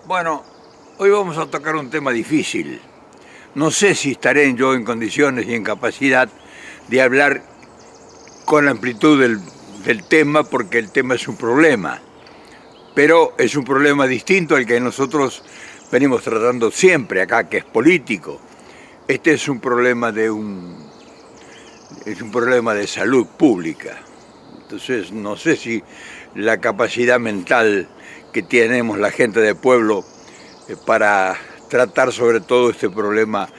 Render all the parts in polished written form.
Bueno, hoy vamos a tocar un tema difícil. No sé si estaré yo en condiciones y en capacidad de hablar con la amplitud del tema, porque el tema es un problema, pero es un problema distinto al que nosotros venimos tratando siempre acá, que es político. Este es un problema es un problema de salud pública. Entonces, no sé si la capacidad mental que tenemos la gente de pueblo para tratar sobre todo este problema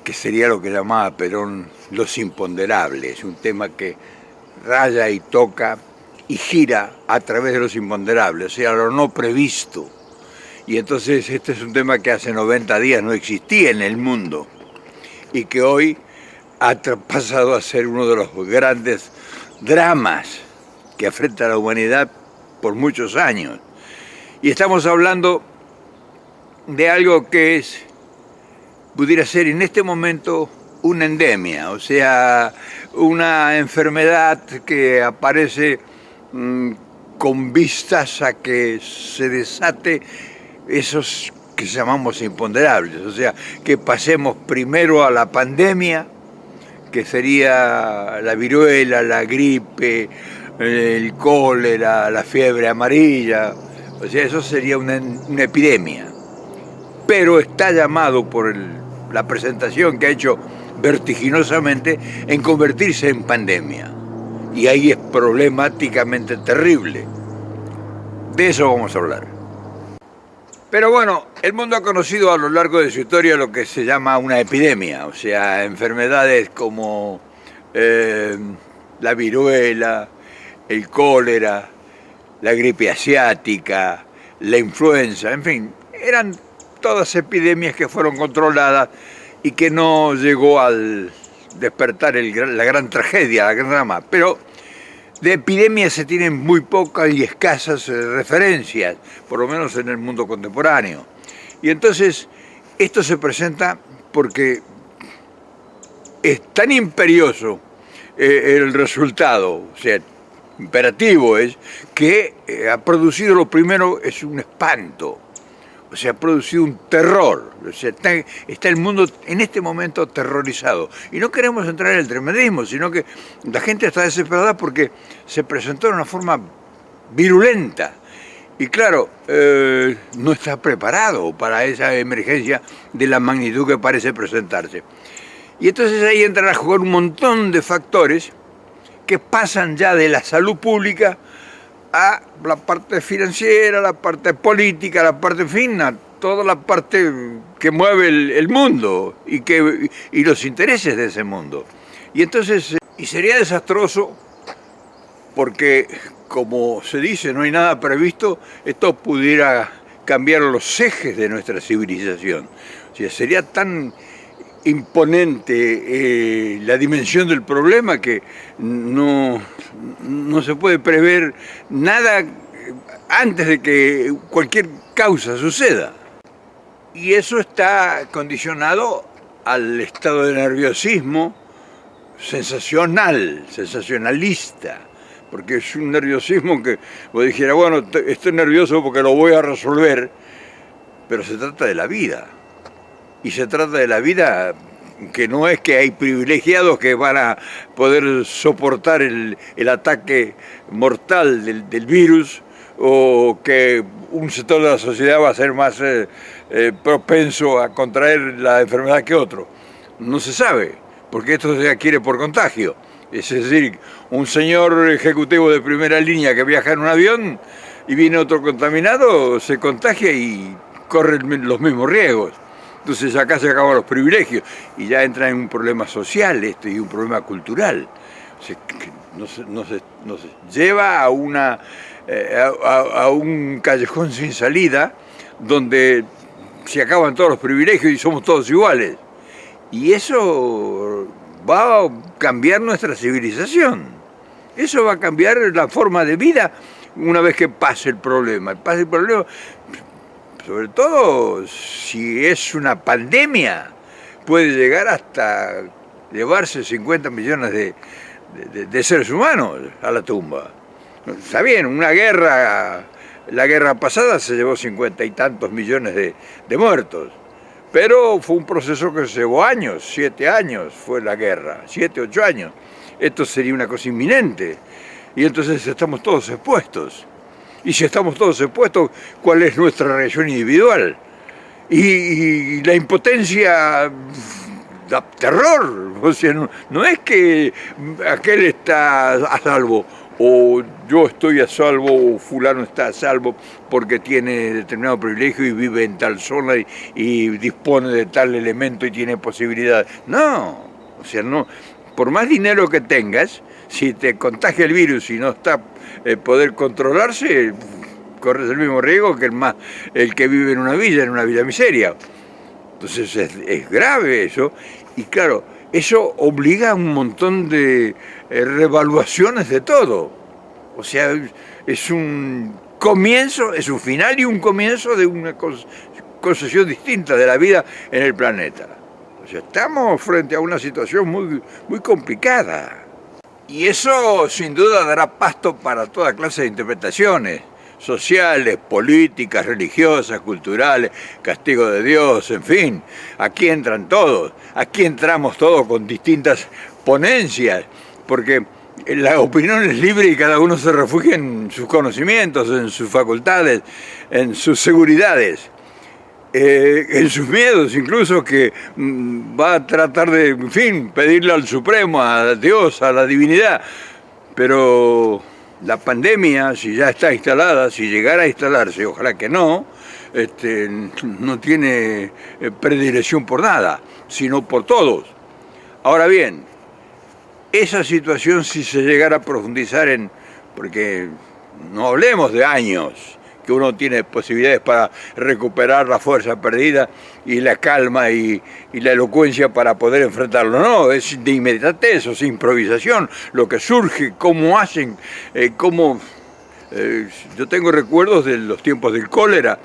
que sería lo que llamaba Perón los imponderables, un tema que raya y toca y gira a través de los imponderables, o sea, lo no previsto. Y entonces este es un tema que hace 90 días no existía en el mundo y que hoy ha pasado a ser uno de los grandes dramas que afecta a la humanidad por muchos años. Y estamos hablando de algo que pudiera ser en este momento una endemia, o sea, una enfermedad que aparece con vistas a que se desate esos que llamamos imponderables, o sea, que pasemos primero a la pandemia, que sería la viruela, la gripe, el cólera, la fiebre amarilla, o sea, eso sería una epidemia. Pero está llamado por la presentación que ha hecho vertiginosamente en convertirse en pandemia. Y ahí es problemáticamente terrible. De eso vamos a hablar. Pero bueno, el mundo ha conocido a lo largo de su historia lo que se llama una epidemia, o sea, enfermedades como la viruela, el cólera, la gripe asiática, la influenza, en fin, eran todas epidemias que fueron controladas y que no llegó al despertar la gran tragedia, la gran drama. Pero de epidemias se tienen muy pocas y escasas referencias, por lo menos en el mundo contemporáneo. Y entonces esto se presenta porque es tan imperioso el resultado, o sea, imperativo es, que ha producido lo primero, es un espanto. O sea, ha producido un terror. O sea, está el mundo en este momento aterrorizado. Y no queremos entrar en el tremendismo, sino que la gente está desesperada porque se presentó de una forma virulenta. Y claro, no está preparado para esa emergencia de la magnitud que parece presentarse. Y entonces ahí entran a jugar un montón de factores que pasan ya de la salud pública a la parte financiera, la parte política, la parte fina, toda la parte que mueve el mundo y los intereses de ese mundo. Y entonces, y sería desastroso porque, como se dice, no hay nada previsto, esto pudiera cambiar los ejes de nuestra civilización. O sea, sería tan imponente la dimensión del problema que no se puede prever nada antes de que cualquier causa suceda. Y eso está condicionado al estado de nerviosismo sensacionalista, porque es un nerviosismo que vos dijera, bueno, estoy nervioso porque lo voy a resolver, pero se trata de la vida. Y se trata de la vida que no es que hay privilegiados que van a poder soportar el ataque mortal del virus o que un sector de la sociedad va a ser más propenso a contraer la enfermedad que otro. No se sabe, porque esto se adquiere por contagio. Es decir, un señor ejecutivo de primera línea que viaja en un avión y viene otro contaminado, se contagia y corre los mismos riesgos. Entonces acá se acaban los privilegios y ya entra en un problema social esto y un problema cultural. O sea, nos lleva a un callejón sin salida donde se acaban todos los privilegios y somos todos iguales. Y eso va a cambiar nuestra civilización. Eso va a cambiar la forma de vida una vez que pase el problema. Pase el problema, sobre todo si es una pandemia, puede llegar hasta llevarse 50 millones de seres humanos a la tumba. Está bien, una guerra La guerra pasada se llevó 50 y tantos millones de muertos, pero fue un proceso que se llevó años, 7 años fue la guerra, 7, 8 años. Esto sería una cosa inminente, y entonces estamos todos expuestos. Y si estamos todos expuestos, ¿cuál es nuestra reacción individual? Y la impotencia da terror, o sea, no es que aquel está a salvo, o yo estoy a salvo, o fulano está a salvo porque tiene determinado privilegio y vive en tal zona y dispone de tal elemento y tiene posibilidad. No, o sea, no, por más dinero que tengas, si te contagia el virus y no está poder controlarse, corres el mismo riesgo que el que vive en una villa miseria. Entonces es grave eso, y claro, eso obliga a un montón de revaluaciones de todo. O sea, es un comienzo, es un final y un comienzo de una concepción distinta de la vida en el planeta. O sea, estamos frente a una situación muy complicada. Y eso sin duda dará pasto para toda clase de interpretaciones sociales, políticas, religiosas, culturales, castigo de Dios, en fin. Aquí entran todos, aquí entramos todos con distintas ponencias, porque la opinión es libre y cada uno se refugia en sus conocimientos, en sus facultades, en sus seguridades. En sus miedos incluso, que va a tratar de, en fin, pedirle al Supremo, a Dios, a la divinidad, pero la pandemia, si ya está instalada, si llegara a instalarse, ojalá que no, no tiene predilección por nada, sino por todos. Ahora bien, esa situación, si se llegara a profundizar porque no hablemos de años, que uno tiene posibilidades para recuperar la fuerza perdida y la calma y la elocuencia para poder enfrentarlo. No, es de inmediatez, es improvisación, lo que surge, cómo hacen, yo tengo recuerdos de los tiempos del cólera,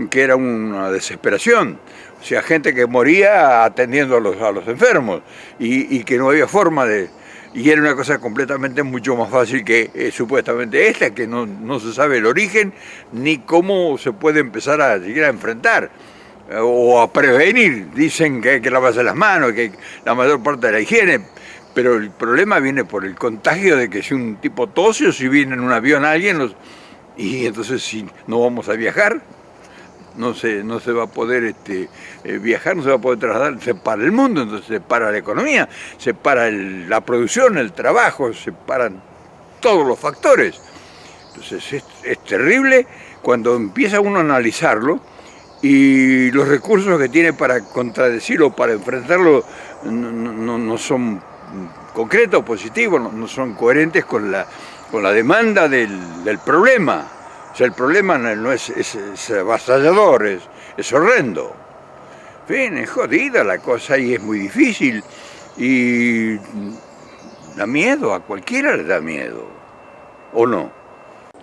que era una desesperación. O sea, gente que moría atendiendo a los enfermos y que no había forma de... Y era una cosa completamente mucho más fácil que supuestamente esta, que no se sabe el origen ni cómo se puede empezar a llegar a enfrentar o a prevenir. Dicen que hay que lavarse las manos, que hay la mayor parte de la higiene, pero el problema viene por el contagio de que si un tipo tose o si viene en un avión alguien, y entonces si no vamos a viajar, no se va a poder viajar, no se va a poder trasladar, se para el mundo, entonces se para la economía, se para la producción, el trabajo, se paran todos los factores. Entonces es terrible cuando empieza uno a analizarlo y los recursos que tiene para contradecirlo, para enfrentarlo, no son concretos, positivos, no son coherentes con la demanda del problema. O sea, el problema no es avasallador, es horrendo. En fin, es jodida la cosa y es muy difícil. Y da miedo, a cualquiera le da miedo. ¿O no?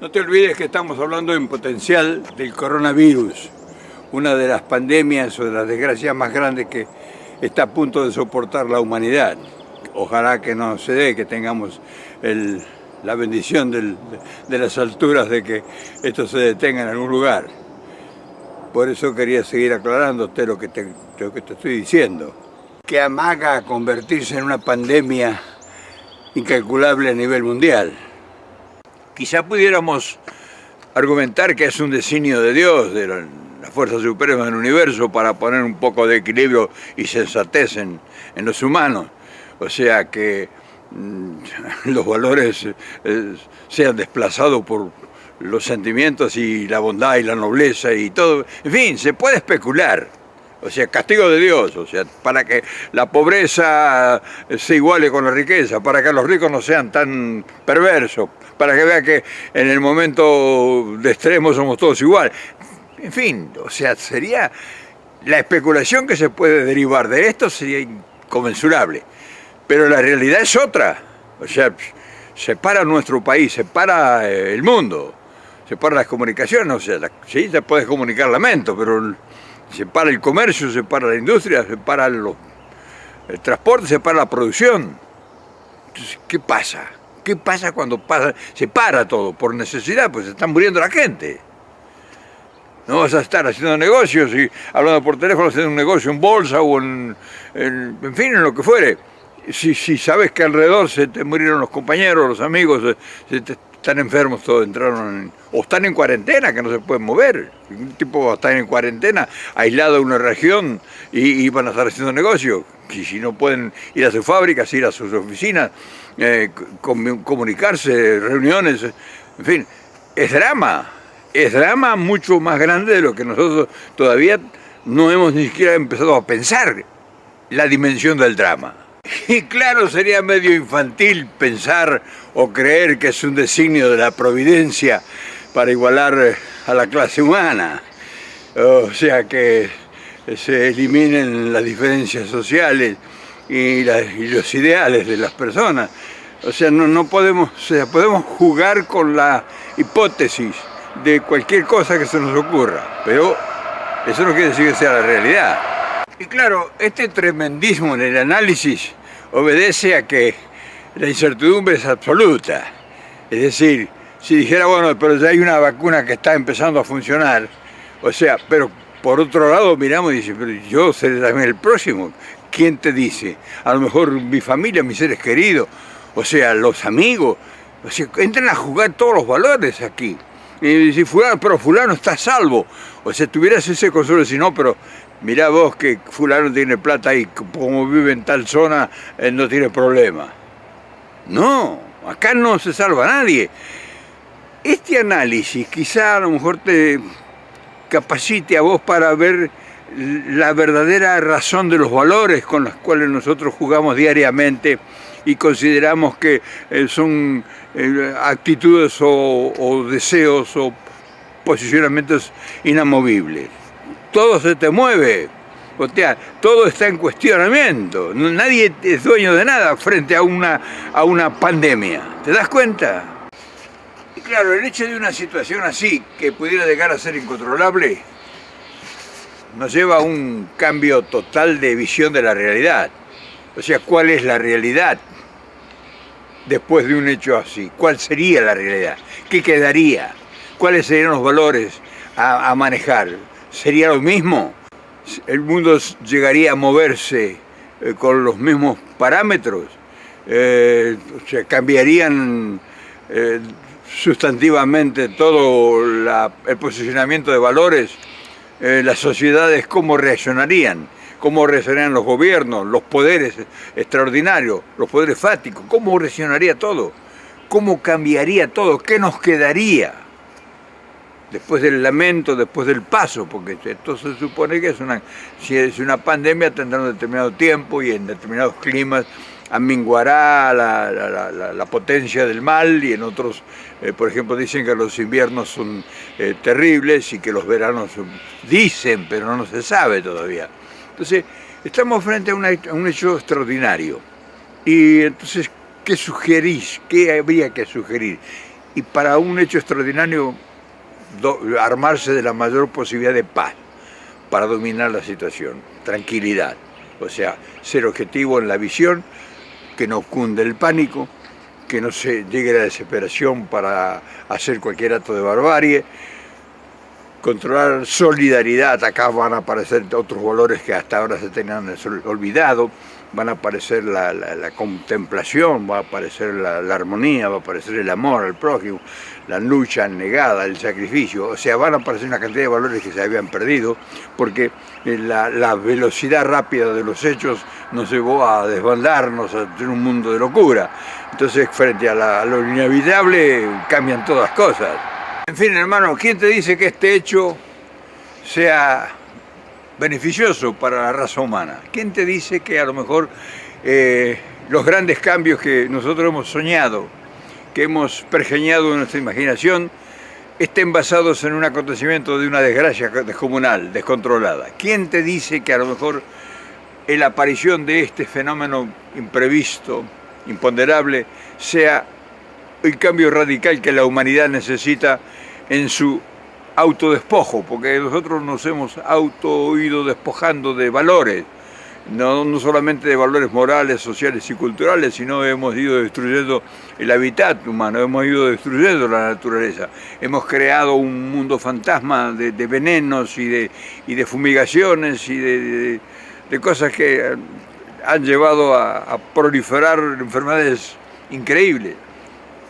No te olvides que estamos hablando en potencial del coronavirus, una de las pandemias o de las desgracias más grandes que está a punto de soportar la humanidad. Ojalá que no se dé, que tengamos la bendición de las alturas de que esto se detenga en algún lugar. Por eso quería seguir aclarándote lo que te estoy diciendo. Que amaga a convertirse en una pandemia incalculable a nivel mundial. Quizá pudiéramos argumentar que es un designio de Dios, de la fuerza suprema del universo, para poner un poco de equilibrio y sensatez en los humanos. O sea, que los valores sean desplazados por los sentimientos y la bondad y la nobleza y todo. En fin, se puede especular. O sea, castigo de Dios, o sea, para que la pobreza se iguale con la riqueza, para que los ricos no sean tan perversos, para que vean que en el momento de extremo somos todos iguales. En fin, o sea, sería la especulación que se puede derivar de esto sería inconmensurable. Pero la realidad es otra, o sea, separa nuestro país, separa el mundo, separa las comunicaciones, o sea, sí, se puede comunicar lamento, pero separa el comercio, separa la industria, separa el transporte, separa la producción. Entonces, ¿qué pasa? ¿Qué pasa cuando se para todo por necesidad? Pues se está muriendo la gente. No vas a estar haciendo negocios y hablando por teléfono, haciendo un negocio en bolsa o en fin, en lo que fuere. Si sabes que alrededor se te murieron los compañeros, los amigos, están enfermos, todos entraron o están en cuarentena, que no se pueden mover. Un tipo va a estar en cuarentena, aislado en una región y van a estar haciendo negocio. Y si no pueden ir a sus fábricas, ir a sus oficinas, comunicarse, reuniones, en fin, es drama. Es drama mucho más grande de lo que nosotros todavía no hemos ni siquiera empezado a pensar la dimensión del drama. Y claro, sería medio infantil pensar o creer que es un designio de la providencia para igualar a la clase humana. O sea, que se eliminen las diferencias sociales y los ideales de las personas. O sea, no podemos, podemos jugar con la hipótesis de cualquier cosa que se nos ocurra, pero eso no quiere decir que sea la realidad. Y claro, este tremendismo en el análisis obedece a que la incertidumbre es absoluta. Es decir, si dijera, bueno, pero ya hay una vacuna que está empezando a funcionar, o sea, pero por otro lado miramos y dice, pero yo seré también el próximo. ¿Quién te dice? A lo mejor mi familia, mis seres queridos, o sea, los amigos, o sea, entran a jugar todos los valores aquí. Y si fulano está a salvo, o sea, tuvieras ese consuelo, si no, pero mirá vos que fulano tiene plata y como vive en tal zona, no tiene problema. No, acá no se salva nadie. Este análisis quizá a lo mejor te capacite a vos para ver la verdadera razón de los valores con los cuales nosotros jugamos diariamente y consideramos que son actitudes o deseos o posicionamientos inamovibles. Todo se te mueve, o sea, todo está en cuestionamiento. Nadie es dueño de nada frente a una pandemia. ¿Te das cuenta? Y claro, el hecho de una situación así, que pudiera llegar a ser incontrolable, nos lleva a un cambio total de visión de la realidad. O sea, ¿cuál es la realidad después de un hecho así? ¿Cuál sería la realidad? ¿Qué quedaría? ¿Cuáles serían los valores a manejar? ¿Sería lo mismo? ¿El mundo llegaría a moverse con los mismos parámetros? O sea, ¿cambiarían sustantivamente todo el posicionamiento de valores? ¿Las sociedades cómo reaccionarían? ¿Cómo reaccionarían los gobiernos, los poderes extraordinarios, los poderes fácticos? ¿Cómo reaccionaría todo? ¿Cómo cambiaría todo? ¿Qué nos quedaría? Después del lamento, después del paso, porque esto se supone que si es una pandemia tendrá un determinado tiempo y en determinados climas aminguará la potencia del mal y en otros, por ejemplo, dicen que los inviernos son terribles y que los veranos dicen, pero no se sabe todavía. Entonces, estamos frente a un hecho extraordinario. Y entonces, ¿qué sugerís? ¿Qué habría que sugerir? Y para un hecho extraordinario, armarse de la mayor posibilidad de paz para dominar la situación, tranquilidad. O sea, ser objetivo en la visión, que no cunde el pánico, que no se llegue a la desesperación para hacer cualquier acto de barbarie, controlar solidaridad. Acá van a aparecer otros valores que hasta ahora se tenían olvidado, van a aparecer la contemplación, va a aparecer la armonía, va a aparecer el amor al prójimo, la lucha negada, el sacrificio. O sea, van a aparecer una cantidad de valores que se habían perdido porque la velocidad rápida de los hechos nos llevó a desbandarnos en un mundo de locura. Entonces, frente a lo inevitable, cambian todas las cosas. En fin, hermano, ¿quién te dice que este hecho sea beneficioso para la raza humana? ¿Quién te dice que a lo mejor los grandes cambios que nosotros hemos soñado, que hemos pergeñado en nuestra imaginación, estén basados en un acontecimiento de una desgracia descomunal, descontrolada? ¿Quién te dice que a lo mejor la aparición de este fenómeno imprevisto, imponderable, sea el cambio radical que la humanidad necesita en su autodespojo? Porque nosotros nos hemos ido despojando de valores, no solamente de valores morales, sociales y culturales, sino hemos ido destruyendo el hábitat humano, hemos ido destruyendo la naturaleza. Hemos creado un mundo fantasma de venenos y de fumigaciones y de cosas que han llevado a proliferar enfermedades increíbles.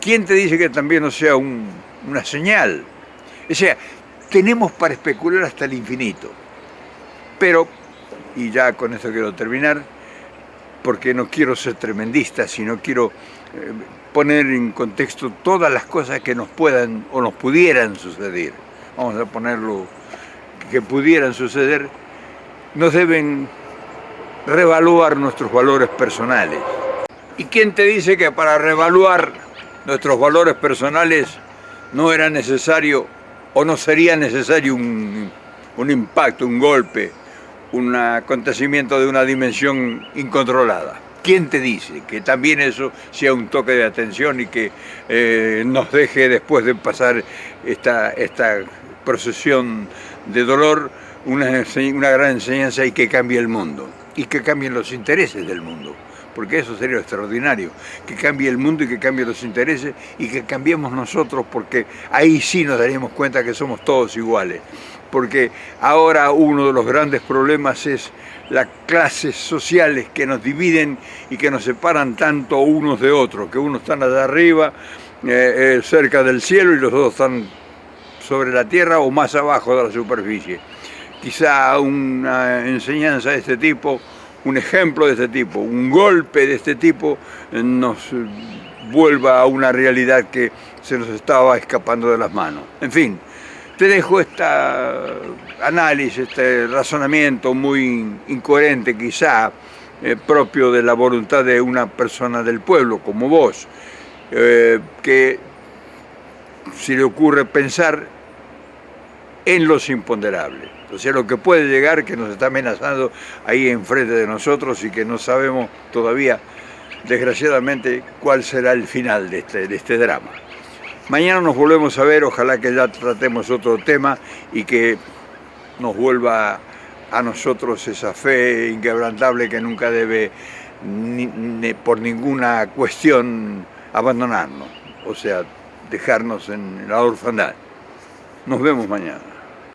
¿Quién te dice que también no sea una señal? O sea, tenemos para especular hasta el infinito. Pero, y ya con esto quiero terminar, porque no quiero ser tremendista, sino quiero poner en contexto todas las cosas que nos puedan o nos pudieran suceder. Vamos a ponerlo, que pudieran suceder, nos deben reevaluar nuestros valores personales. ¿Y quién te dice que para reevaluar nuestros valores personales no era necesario o no sería necesario un impacto, un golpe, un acontecimiento de una dimensión incontrolada? ¿Quién te dice que también eso sea un toque de atención y que nos deje, después de pasar esta procesión de dolor, una gran enseñanza y que cambie el mundo? Y que cambien los intereses del mundo, porque eso sería extraordinario, que cambie el mundo y que cambien los intereses y que cambiemos nosotros, porque ahí sí nos daríamos cuenta que somos todos iguales. Porque ahora uno de los grandes problemas es las clases sociales que nos dividen y que nos separan tanto unos de otros, que unos están allá arriba, cerca del cielo, y los dos están sobre la tierra o más abajo de la superficie. Quizá una enseñanza de este tipo, un ejemplo de este tipo, un golpe de este tipo nos vuelva a una realidad que se nos estaba escapando de las manos. En fin, te dejo este análisis, este razonamiento muy incoherente quizá, propio de la voluntad de una persona del pueblo como vos, que se le ocurre pensar en los imponderables. O sea, lo que puede llegar, que nos está amenazando ahí enfrente de nosotros y que no sabemos todavía, desgraciadamente, cuál será el final de este drama. Mañana nos volvemos a ver, ojalá que ya tratemos otro tema y que nos vuelva a nosotros esa fe inquebrantable que nunca debe por ninguna cuestión abandonarnos, o sea, dejarnos en la orfandad. Nos vemos mañana.